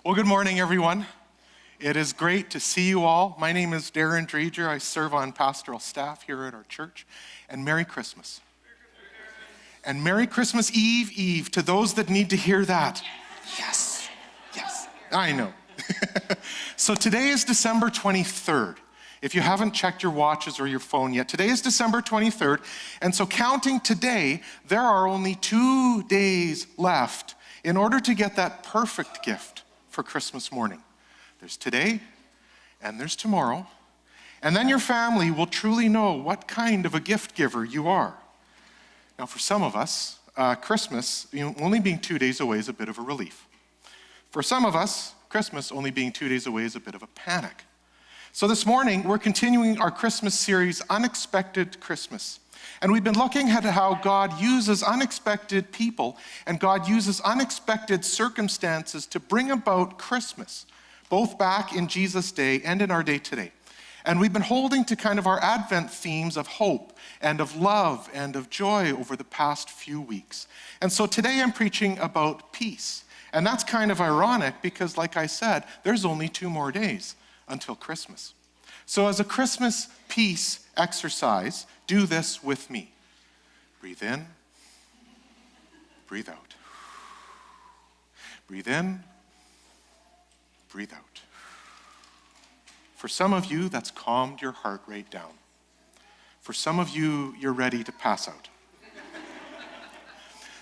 Well, good morning, everyone. It is great to see you all. My name is Darren Dreger. I serve on pastoral staff here at our church. And Merry Christmas. And Merry Christmas Eve to those that need to hear that. Yes, I know. So today is December 23rd. If you haven't checked your watches or your phone yet, today is December 23rd. And so counting today, there are only 2 days left in order to get that perfect gift for Christmas morning. There's today and there's tomorrow. And then your family will truly know what kind of a gift giver you are. Now for some of us, Christmas only being 2 days away is a bit of a relief. For some of us, Christmas only being 2 days away is a bit of a panic. So this morning, we're continuing our Christmas series, Unexpected Christmas. And we've been looking at how God uses unexpected people and God uses unexpected circumstances to bring about Christmas, both back in Jesus' day and in our day today. And we've been holding to kind of our Advent themes of hope and of love and of joy over the past few weeks. And so today I'm preaching about peace. And that's kind of ironic because, like I said, there's only 2 more days until Christmas. So as a Christmas peace exercise, do this with me. Breathe in, breathe out. Breathe in, breathe out. For some of you, that's calmed your heart rate down. For some of you, you're ready to pass out.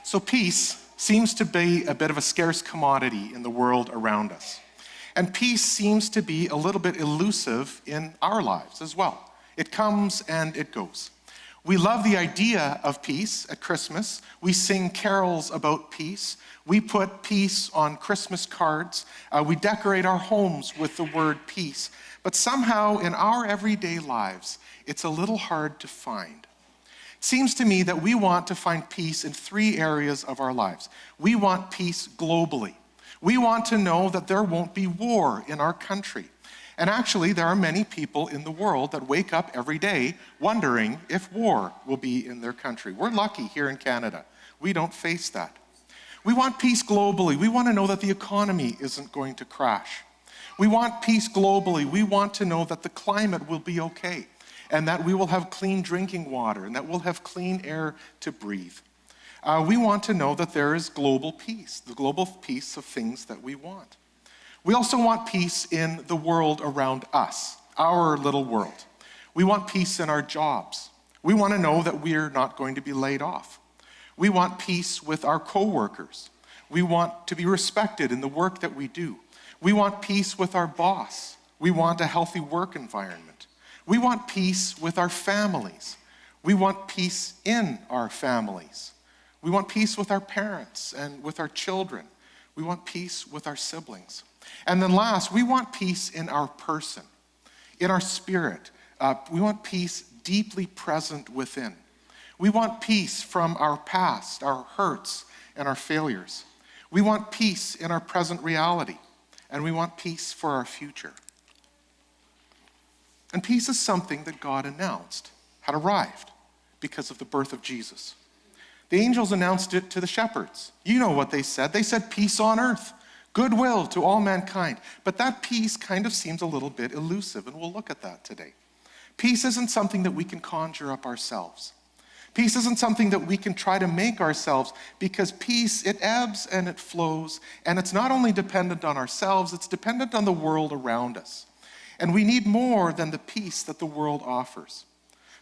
So peace seems to be a bit of a scarce commodity in the world around us. And peace seems to be a little bit elusive in our lives as well. It comes and it goes. We love the idea of peace at Christmas. We sing carols about peace. We put peace on Christmas cards. We decorate our homes with the word peace. But somehow in our everyday lives, it's a little hard to find. It seems to me that we want to find peace in 3 areas of our lives. We want peace globally. We want to know that there won't be war in our country. And actually, there are many people in the world that wake up every day wondering if war will be in their country. We're lucky here in Canada. We don't face that. We want peace globally. We want to know that the economy isn't going to crash. We want peace globally. We want to know that the climate will be okay and that we will have clean drinking water and that we'll have clean air to breathe. We want to know that there is global peace, the global peace of things that we want. We also want peace in the world around us, our little world. We want peace in our jobs. We want to know that we're not going to be laid off. We want peace with our coworkers. We want to be respected in the work that we do. We want peace with our boss. We want a healthy work environment. We want peace with our families. We want peace in our families. We want peace with our parents and with our children. We want peace with our siblings. And then last, we want peace in our person, in our spirit. We want peace deeply present within. We want peace from our past, our hurts, and our failures. We want peace in our present reality, and we want peace for our future. And peace is something that God announced had arrived because of the birth of Jesus. The angels announced it to the shepherds. You know what they said. They said, peace on earth, goodwill to all mankind. But that peace kind of seems a little bit elusive, and we'll look at that today. Peace isn't something that we can conjure up ourselves. Peace isn't something that we can try to make ourselves, because peace, it ebbs and it flows, and it's not only dependent on ourselves, it's dependent on the world around us. And we need more than the peace that the world offers.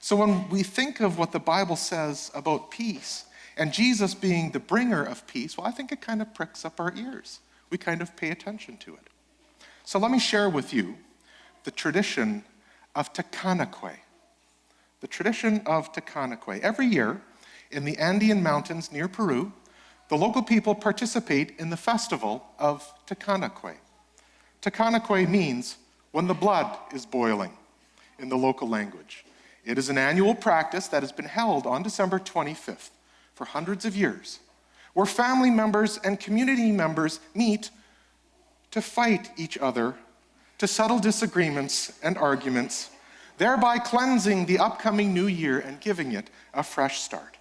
So when we think of what the Bible says about peace, and Jesus being the bringer of peace, well, I think it kind of pricks up our ears. We kind of pay attention to it. So let me share with you the tradition of Tecanoque. The tradition of Tecanoque. Every year in the Andean mountains near Peru, the local people participate in the festival of Tecanoque. Tecanoque means when the blood is boiling in the local language. It is an annual practice that has been held on December 25th. For hundreds of years, where family members and community members meet to fight each other, to settle disagreements and arguments, thereby cleansing the upcoming new year and giving it a fresh start.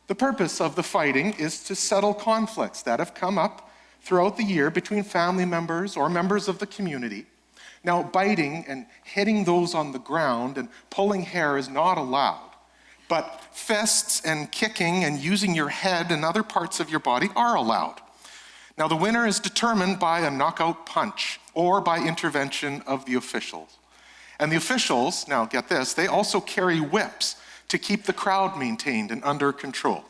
The purpose of the fighting is to settle conflicts that have come up throughout the year between family members or members of the community. Now, biting and hitting those on the ground and pulling hair is not allowed, but fists and kicking and using your head and other parts of your body are allowed. Now, the winner is determined by a knockout punch or by intervention of the officials. And the officials, now get this, they also carry whips to keep the crowd maintained and under control.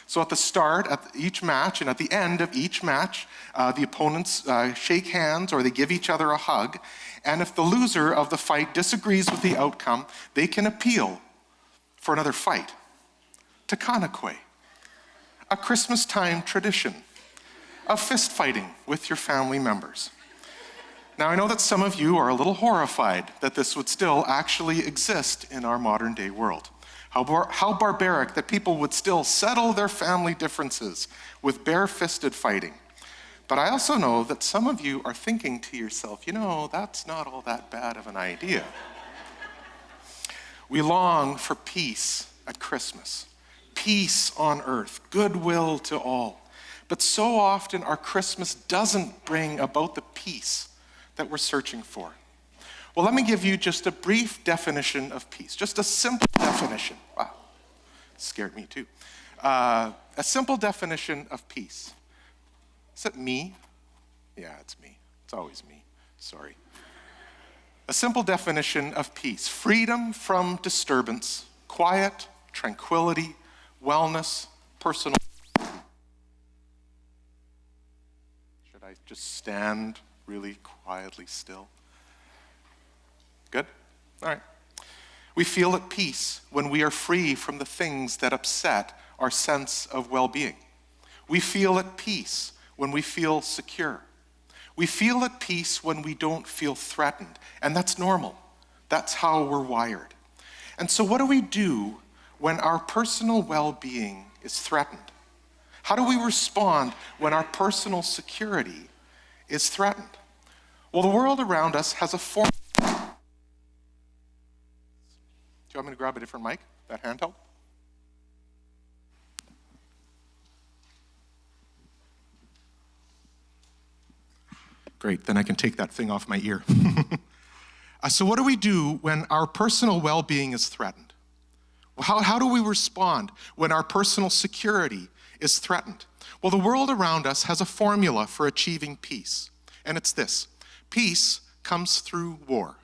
So at the start of each match and at the end of each match, the opponents shake hands or they give each other a hug. And if the loser of the fight disagrees with the outcome, they can appeal for another fight to Kanakwe, a Christmas time tradition of fist fighting with your family members. Now, I know that some of you are a little horrified that this would still actually exist in our modern day world. How barbaric that people would still settle their family differences with bare-fisted fighting. But I also know that some of you are thinking to yourself, that's not all that bad of an idea. We long for peace at Christmas, peace on earth, goodwill to all. But so often our Christmas doesn't bring about the peace that we're searching for. Well, let me give you just a brief definition of peace, just a simple definition. Wow, scared me too. A simple definition of peace. Is it me? Yeah, it's me. It's always me. Sorry. A simple definition of peace: freedom from disturbance, quiet, tranquility, wellness, personal. Should I just stand really quietly still? Good? All right. We feel at peace when we are free from the things that upset our sense of well-being. We feel at peace when we feel secure. We feel at peace when we don't feel threatened, and that's normal. That's how we're wired. And so what do we do when our personal well-being is threatened? How do we respond when our personal security is threatened? Well, the world around us has a form. Do you want me to grab a different mic, that handheld? Great, then I can take that thing off my ear. So what do we do when our personal well-being is threatened? How do we respond when our personal security is threatened? Well, the world around us has a formula for achieving peace, and it's this: peace comes through war.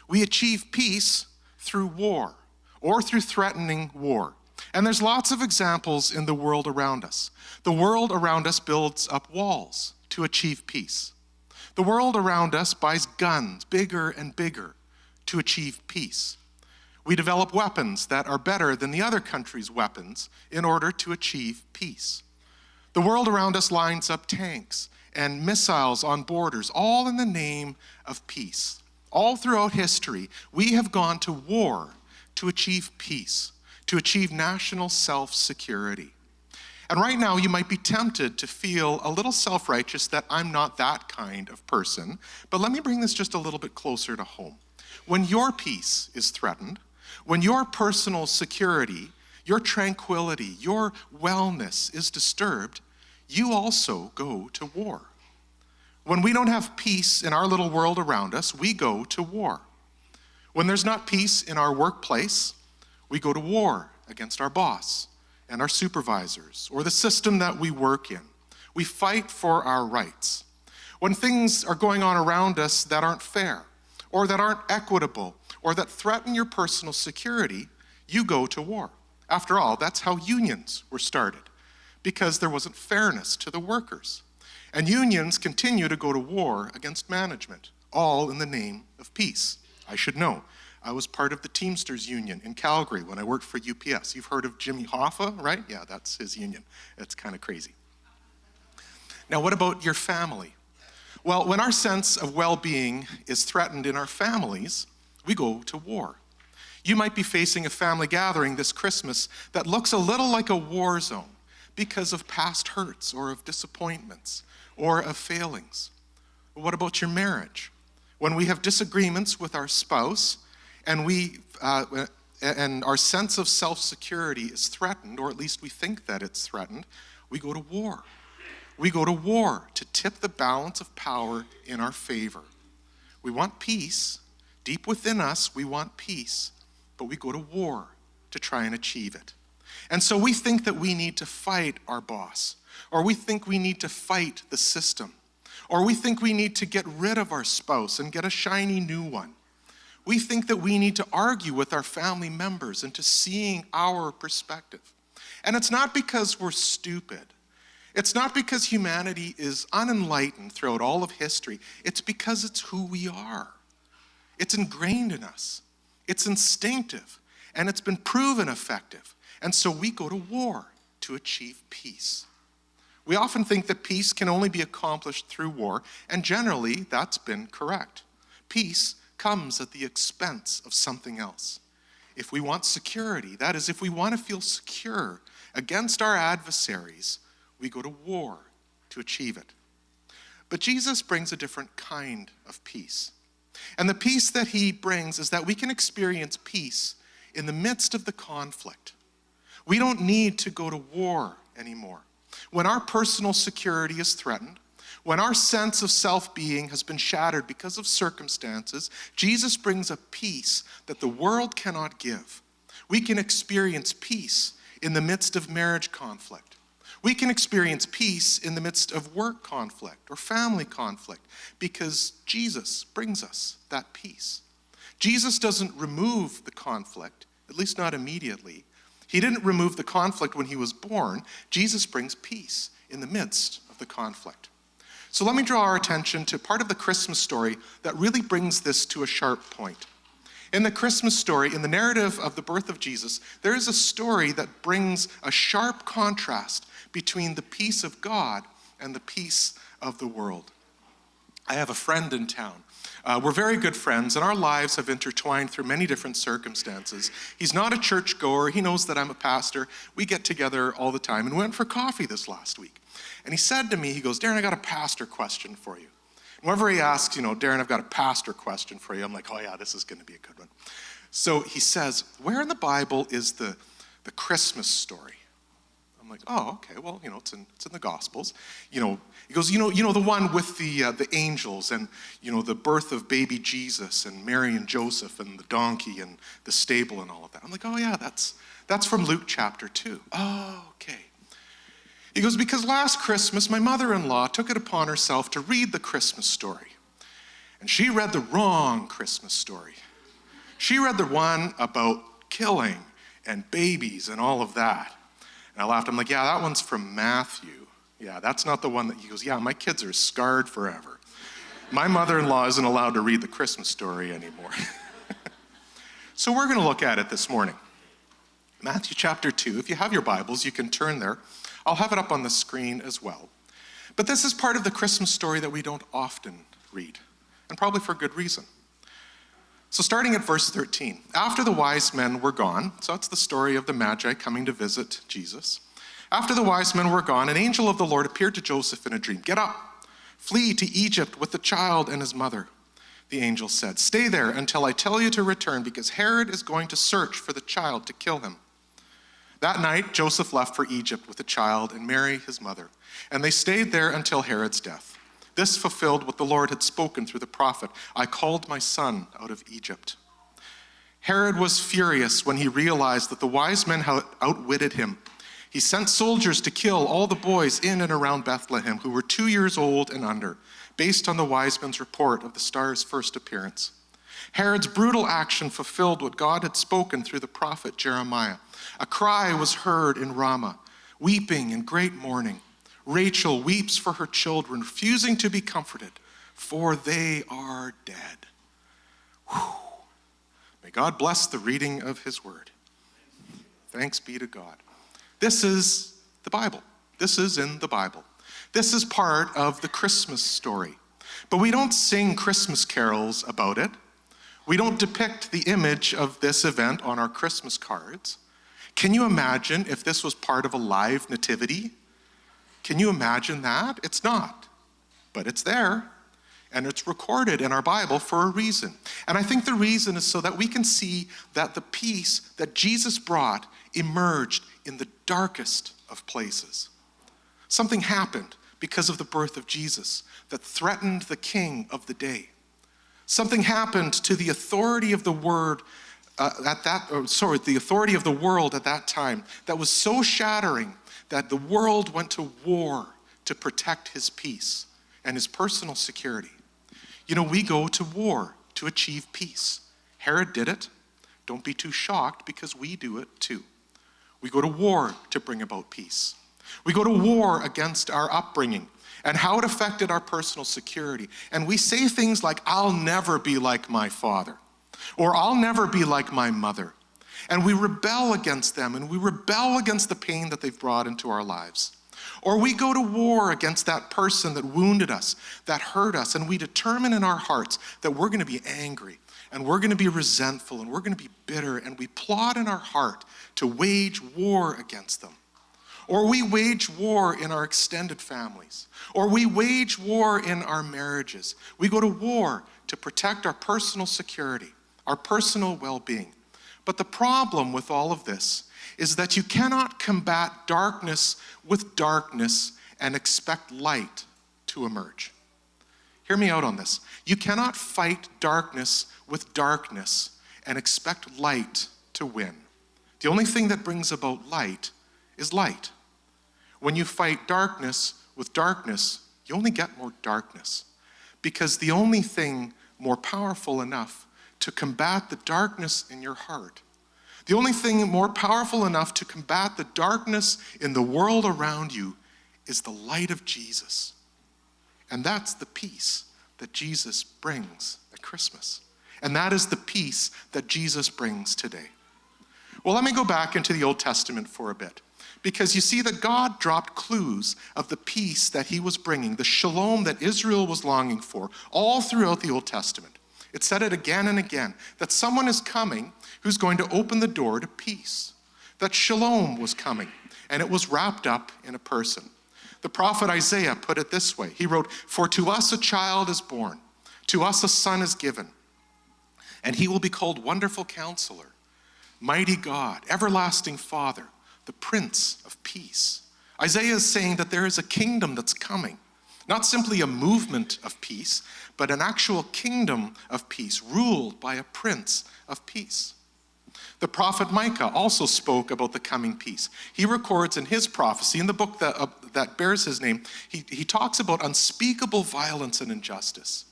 We achieve peace through war or through threatening war. And there's lots of examples in the world around us. The world around us builds up walls to achieve peace. The world around us buys guns, bigger and bigger, to achieve peace. We develop weapons that are better than the other country's weapons in order to achieve peace. The world around us lines up tanks and missiles on borders, all in the name of peace. All throughout history, we have gone to war to achieve peace, to achieve national self-security. And right now, you might be tempted to feel a little self-righteous that I'm not that kind of person, but let me bring this just a little bit closer to home. When your peace is threatened, when your personal security, your tranquility, your wellness is disturbed, you also go to war. When we don't have peace in our little world around us, we go to war. When there's not peace in our workplace, we go to war against our boss and our supervisors or the system that we work in. We fight for our rights. When things are going on around us that aren't fair or that aren't equitable or that threaten your personal security, you go to war. After all, that's how unions were started, because there wasn't fairness to the workers. And unions continue to go to war against management, all in the name of peace. I should know. I was part of the Teamsters Union in Calgary when I worked for UPS. You've heard of Jimmy Hoffa, right? Yeah, that's his union. It's kind of crazy. Now, what about your family? Well, when our sense of well-being is threatened in our families, we go to war. You might be facing a family gathering this Christmas that looks a little like a war zone because of past hurts or of disappointments or of failings. What about your marriage? When we have disagreements with our spouse and our sense of self-security is threatened, or at least we think that it's threatened, we go to war. We go to war to tip the balance of power in our favor. We want peace. Deep within us, we want peace, but we go to war to try and achieve it. And so we think that we need to fight our boss, or we think we need to fight the system, or we think we need to get rid of our spouse and get a shiny new one. We think that we need to argue with our family members into seeing our perspective. And it's not because we're stupid. It's not because humanity is unenlightened throughout all of history. It's because it's who we are. It's ingrained in us. It's instinctive, and it's been proven effective. And so we go to war to achieve peace. We often think that peace can only be accomplished through war, and generally that's been correct. Peace comes at the expense of something else. If we want security, that is, if we want to feel secure against our adversaries, we go to war to achieve it. But Jesus brings a different kind of peace. And the peace that he brings is that we can experience peace in the midst of the conflict. We don't need to go to war anymore. When our personal security is threatened, when our sense of self-being has been shattered because of circumstances, Jesus brings a peace that the world cannot give. We can experience peace in the midst of marriage conflict. We can experience peace in the midst of work conflict or family conflict because Jesus brings us that peace. Jesus doesn't remove the conflict, at least not immediately. He didn't remove the conflict when he was born. Jesus brings peace in the midst of the conflict. So let me draw our attention to part of the Christmas story that really brings this to a sharp point. In the Christmas story, in the narrative of the birth of Jesus, there is a story that brings a sharp contrast between the peace of God and the peace of the world. I have a friend in town. We're very good friends, and our lives have intertwined through many different circumstances. He's not a churchgoer. He knows that I'm a pastor. We get together all the time, and we went for coffee this last week. And he said to me, he goes, "Darren, I got a pastor question for you." And whenever he asks, "Darren, I've got a pastor question for you," I'm like, "Oh yeah, this is going to be a good one." So he says, "Where in the Bible is the Christmas story?" I'm like, "Oh, okay. Well, it's in the Gospels." He goes, the one with the angels and the birth of baby Jesus and Mary and Joseph and the donkey and the stable and all of that. I'm like, "Oh yeah, that's from Luke chapter 2. Oh, okay. He goes, "Because last Christmas, my mother-in-law took it upon herself to read the Christmas story. And she read the wrong Christmas story. She read the one about killing and babies and all of that." And I laughed. I'm like, "Yeah, that one's from Matthew. Yeah, that's not the one that," he goes, "Yeah, my kids are scarred forever. My mother-in-law isn't allowed to read the Christmas story anymore." So we're going to look at it this morning. Matthew chapter 2. If you have your Bibles, you can turn there. I'll have it up on the screen as well. But this is part of the Christmas story that we don't often read, and probably for good reason. So starting at verse 13, after the wise men were gone, so that's the story of the Magi coming to visit Jesus. After the wise men were gone, an angel of the Lord appeared to Joseph in a dream. "Get up, flee to Egypt with the child and his mother," the angel said. "Stay there until I tell you to return, because Herod is going to search for the child to kill him." That night, Joseph left for Egypt with the child and Mary, his mother, and they stayed there until Herod's death. This fulfilled what the Lord had spoken through the prophet, "I called my son out of Egypt." Herod was furious when he realized that the wise men had outwitted him. He sent soldiers to kill all the boys in and around Bethlehem who were 2 years old and under, based on the wise men's report of the star's first appearance. Herod's brutal action fulfilled what God had spoken through the prophet Jeremiah. A cry was heard in Ramah, weeping and great mourning. Rachel weeps for her children, refusing to be comforted, for they are dead. Whew. May God bless the reading of his word. Thanks be to God. This is the Bible. This is in the Bible. This is part of the Christmas story. But we don't sing Christmas carols about it. We don't depict the image of this event on our Christmas cards. Can you imagine if this was part of a live nativity? Can you imagine that? It's not, but it's there, and it's recorded in our Bible for a reason. And I think the reason is so that we can see that the peace that Jesus brought emerged in the darkest of places. Something happened because of the birth of Jesus that threatened the king of the day. Something happened to the authority of the word the authority of the world at that time that was so shattering that the world went to war to protect his peace and his personal security. You know, we go to war to achieve peace. Herod did it. Don't be too shocked because we do it too. We go to war to bring about peace. We go to war against our upbringing and how it affected our personal security. And we say things like, I'll never be like my father, or I'll never be like my mother. And we rebel against them, and we rebel against the pain that they've brought into our lives. Or we go to war against that person that wounded us, that hurt us, and we determine in our hearts that we're going to be angry, and we're going to be resentful, and we're going to be bitter, and we plot in our heart to wage war against them. Or we wage war in our extended families. Or we wage war in our marriages. We go to war to protect our personal security, our personal well-being. But the problem with all of this is that you cannot combat darkness with darkness and expect light to emerge. Hear me out on this. You cannot fight darkness with darkness and expect light to win. The only thing that brings about light is light. When you fight darkness with darkness, you only get more darkness, because the only thing more powerful enough to combat the darkness in your heart, the only thing more powerful enough to combat the darkness in the world around you is the light of Jesus. And that's the peace that Jesus brings at Christmas. And that is the peace that Jesus brings today. Well, let me go back into the Old Testament for a bit, because you see that God dropped clues of the peace that he was bringing, the shalom that Israel was longing for, all throughout the Old Testament. It said it again and again, that someone is coming who's going to open the door to peace, that shalom was coming, and it was wrapped up in a person. The prophet Isaiah put it this way. He wrote, "For to us a child is born, to us a son is given, and he will be called Wonderful Counselor, Mighty God, Everlasting Father, the Prince of Peace." Isaiah is saying that there is a kingdom that's coming, not simply a movement of peace, but an actual kingdom of peace ruled by a Prince of Peace. The prophet Micah also spoke about the coming peace. He records in his prophecy, in the book that bears his name, he talks about unspeakable violence and injustice.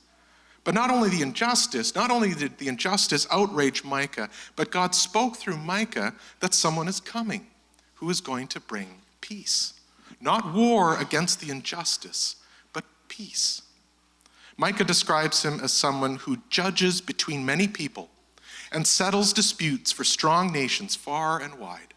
But not only did the injustice outrage Micah, but God spoke through Micah that someone is coming who is going to bring peace. Not war against the injustice, but peace. Micah describes him as someone who judges between many people and settles disputes for strong nations far and wide.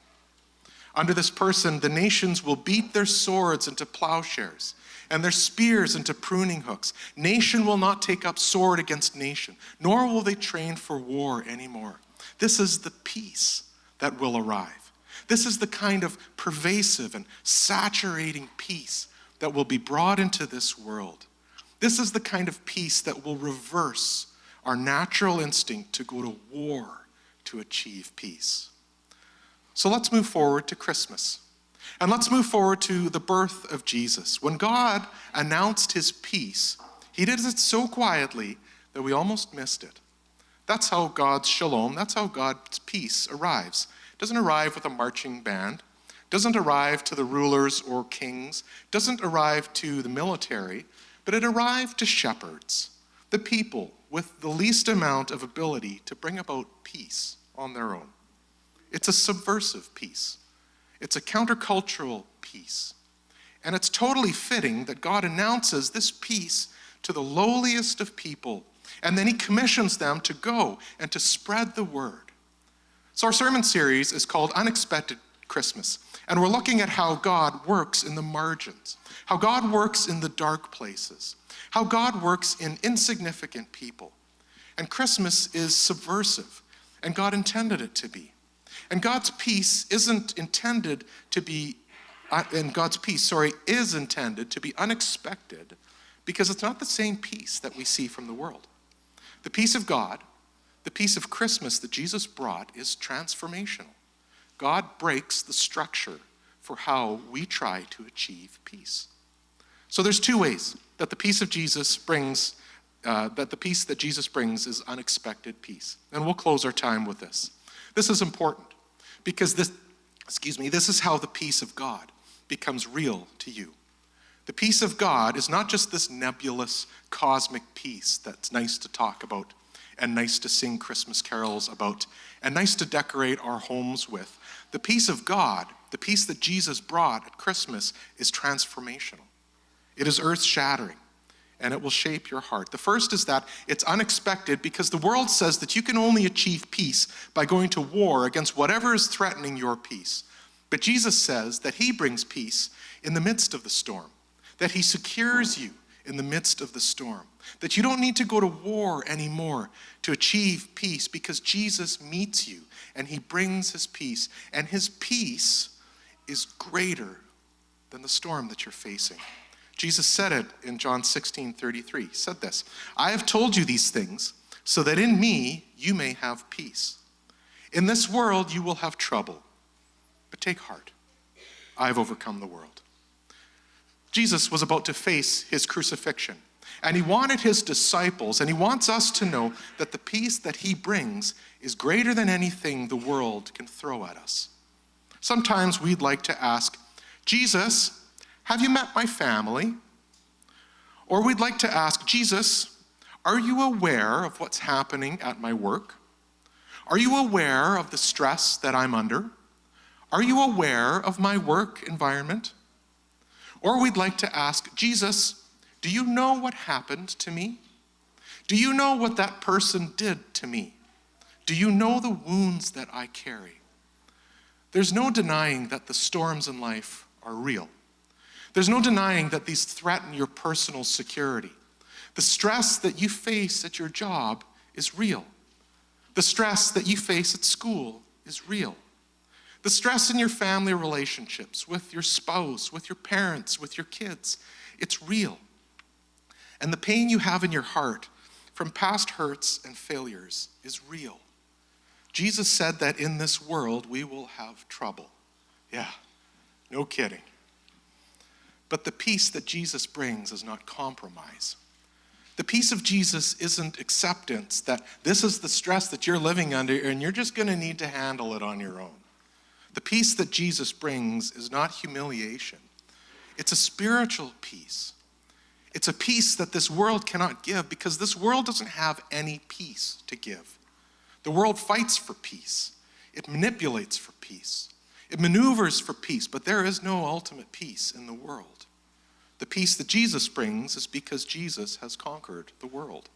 Under this person, the nations will beat their swords into plowshares and their spears into pruning hooks. Nation will not take up sword against nation, nor will they train for war anymore. This is the peace that will arrive. This is the kind of pervasive and saturating peace that will be brought into this world. This is the kind of peace that will reverse our natural instinct to go to war to achieve peace. So let's move forward to Christmas. And let's move forward to the birth of Jesus. When God announced his peace, he did it so quietly that we almost missed it. That's how God's shalom, that's how God's peace arrives. It doesn't arrive with a marching band, doesn't arrive to the rulers or kings, doesn't arrive to the military, but it arrived to shepherds, the people with the least amount of ability to bring about peace on their own. It's a subversive peace. It's a countercultural peace. And it's totally fitting that God announces this peace to the lowliest of people, and then he commissions them to go and to spread the word. So our sermon series is called Unexpected Christmas, and we're looking at how God works in the margins, how God works in the dark places, how God works in insignificant people. And Christmas is subversive, and God intended it to be. And God's peace is intended to be unexpected, because it's not the same peace that we see from the world. The peace of God, the peace of Christmas that Jesus brought, is transformational. God breaks the structure for how we try to achieve peace. So there's two ways that the peace of Jesus brings, that the peace that Jesus brings is unexpected peace. And we'll close our time with this. This is important because this is how the peace of God becomes real to you. The peace of God is not just this nebulous cosmic peace that's nice to talk about and nice to sing Christmas carols about and nice to decorate our homes with. The peace of God, the peace that Jesus brought at Christmas, is transformational. It is earth-shattering, and it will shape your heart. The first is that it's unexpected because the world says that you can only achieve peace by going to war against whatever is threatening your peace. But Jesus says that he brings peace in the midst of the storm, that he secures you in the midst of the storm, that you don't need to go to war anymore to achieve peace because Jesus meets you and he brings his peace, and his peace is greater than the storm that you're facing. Jesus said it in John 16:33. He said this, "I have told you these things so that in me you may have peace. In this world you will have trouble, but take heart. I have overcome the world." Jesus was about to face his crucifixion, and he wanted his disciples, and he wants us to know that the peace that he brings is greater than anything the world can throw at us. Sometimes we'd like to ask, "Jesus, have you met my family?" Or we'd like to ask, "Jesus, are you aware of what's happening at my work? Are you aware of the stress that I'm under? Are you aware of my work environment?" Or we'd like to ask, "Jesus, do you know what happened to me? Do you know what that person did to me? Do you know the wounds that I carry?" There's no denying that the storms in life are real. There's no denying that these threaten your personal security. The stress that you face at your job is real. The stress that you face at school is real. The stress in your family relationships, with your spouse, with your parents, with your kids, it's real. And the pain you have in your heart from past hurts and failures is real. Jesus said that in this world we will have trouble. Yeah, no kidding. But the peace that Jesus brings is not compromise. The peace of Jesus isn't acceptance that this is the stress that you're living under and you're just going to need to handle it on your own. The peace that Jesus brings is not humiliation. It's a spiritual peace. It's a peace that this world cannot give because this world doesn't have any peace to give. The world fights for peace. It manipulates for peace. It maneuvers for peace, but there is no ultimate peace in the world. The peace that Jesus brings is because Jesus has conquered the world.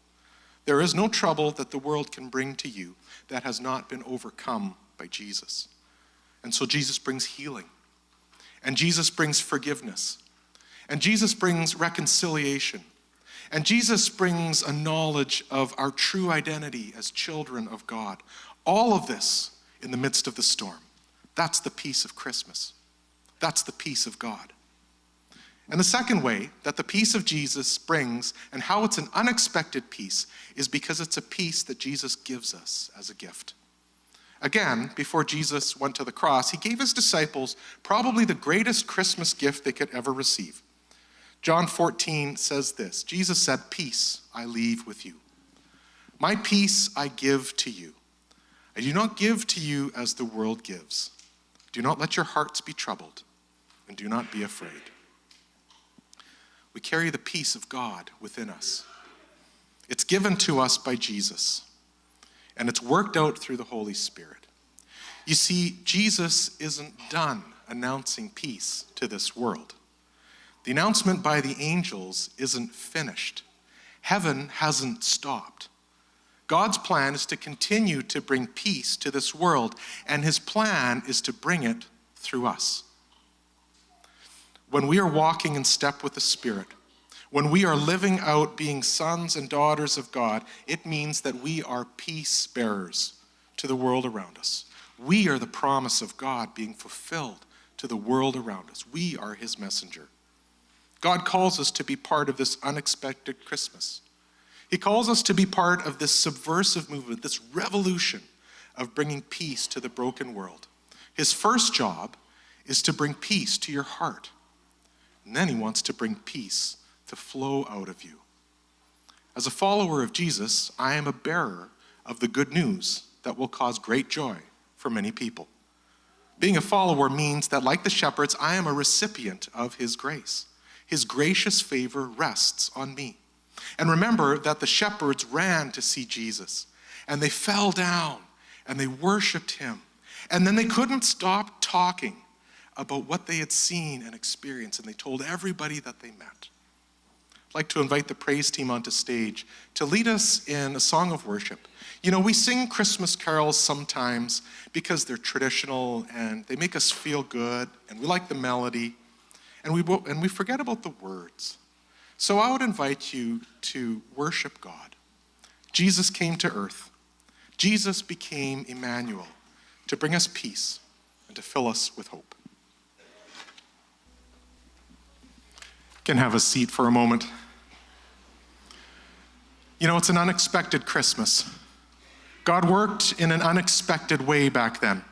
There is no trouble that the world can bring to you that has not been overcome by Jesus. And so Jesus brings healing. And Jesus brings forgiveness. And Jesus brings reconciliation. And Jesus brings a knowledge of our true identity as children of God. All of this in the midst of the storm. That's the peace of Christmas. That's the peace of God. And the second way that the peace of Jesus brings and how it's an unexpected peace is because it's a peace that Jesus gives us as a gift. Again, before Jesus went to the cross, he gave his disciples probably the greatest Christmas gift they could ever receive. John 14 says this, Jesus said, "Peace I leave with you. My peace I give to you. I do not give to you as the world gives. Do not let your hearts be troubled, and do not be afraid." We carry the peace of God within us. It's given to us by Jesus, and it's worked out through the Holy Spirit. You see, Jesus isn't done announcing peace to this world. The announcement by the angels isn't finished. Heaven hasn't stopped. God's plan is to continue to bring peace to this world, and his plan is to bring it through us. When we are walking in step with the Spirit, when we are living out being sons and daughters of God, it means that we are peace bearers to the world around us. We are the promise of God being fulfilled to the world around us. We are his messenger. God calls us to be part of this unexpected Christmas. He calls us to be part of this subversive movement, this revolution of bringing peace to the broken world. His first job is to bring peace to your heart. And then he wants to bring peace to flow out of you. As a follower of Jesus, I am a bearer of the good news that will cause great joy for many people. Being a follower means that, like the shepherds, I am a recipient of his grace. His gracious favor rests on me. And remember that the shepherds ran to see Jesus, and they fell down, and they worshiped him. And then they couldn't stop talking about what they had seen and experienced, and they told everybody that they met. I'd like to invite the praise team onto stage to lead us in a song of worship. You know, we sing Christmas carols sometimes because they're traditional and they make us feel good, and we like the melody, and we forget about the words. So I would invite you to worship God. Jesus came to earth. Jesus became Emmanuel to bring us peace and to fill us with hope. You can have a seat for a moment. You know, it's an unexpected Christmas. God worked in an unexpected way back then,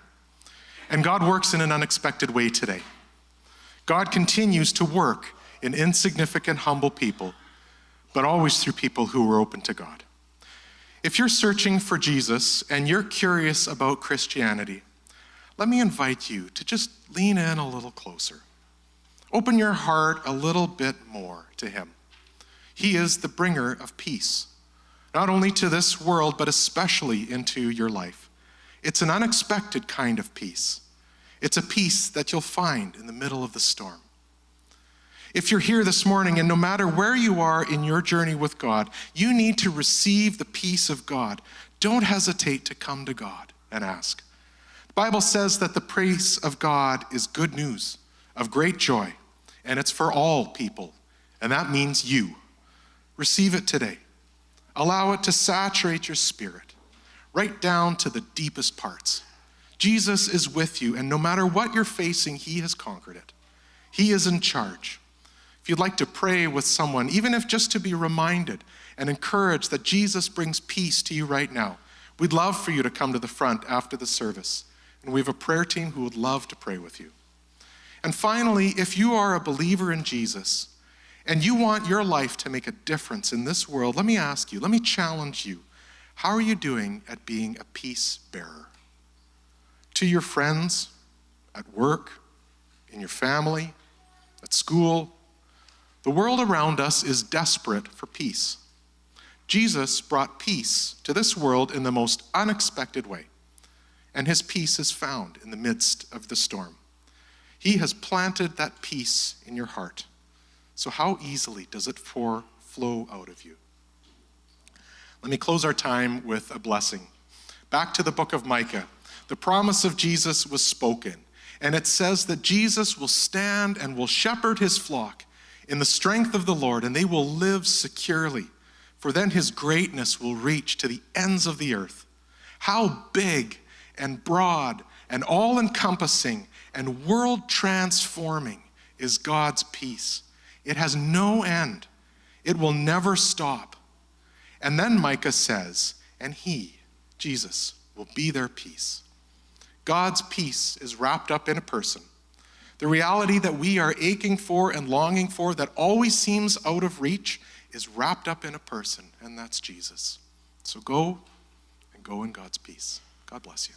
and God works in an unexpected way today. God continues to work in insignificant, humble people, but always through people who are open to God. If you're searching for Jesus and you're curious about Christianity, let me invite you to just lean in a little closer. Open your heart a little bit more to him. He is the bringer of peace, not only to this world, but especially into your life. It's an unexpected kind of peace. It's a peace that you'll find in the middle of the storm. If you're here this morning, and no matter where you are in your journey with God, you need to receive the peace of God, don't hesitate to come to God and ask. The Bible says that the peace of God is good news of great joy, and it's for all people, and that means you. Receive it today. Allow it to saturate your spirit, right down to the deepest parts. Jesus is with you, and no matter what you're facing, he has conquered it. He is in charge. If you'd like to pray with someone, even if just to be reminded and encouraged that Jesus brings peace to you right now, we'd love for you to come to the front after the service. And we have a prayer team who would love to pray with you. And finally, if you are a believer in Jesus and you want your life to make a difference in this world, let me ask you, let me challenge you. How are you doing at being a peace bearer? To your friends, at work, in your family, at school. The world around us is desperate for peace. Jesus brought peace to this world in the most unexpected way, and his peace is found in the midst of the storm. He has planted that peace in your heart. So how easily does it flow out of you? Let me close our time with a blessing. Back to the book of Micah. The promise of Jesus was spoken, and it says that Jesus will stand and will shepherd his flock in the strength of the Lord, and they will live securely, for then his greatness will reach to the ends of the earth. How big and broad and all-encompassing and world-transforming is God's peace. It has no end. It will never stop. And then Micah says, and he, Jesus, will be their peace. God's peace is wrapped up in a person. The reality that we are aching for and longing for that always seems out of reach is wrapped up in a person, and that's Jesus. So go and go in God's peace. God bless you.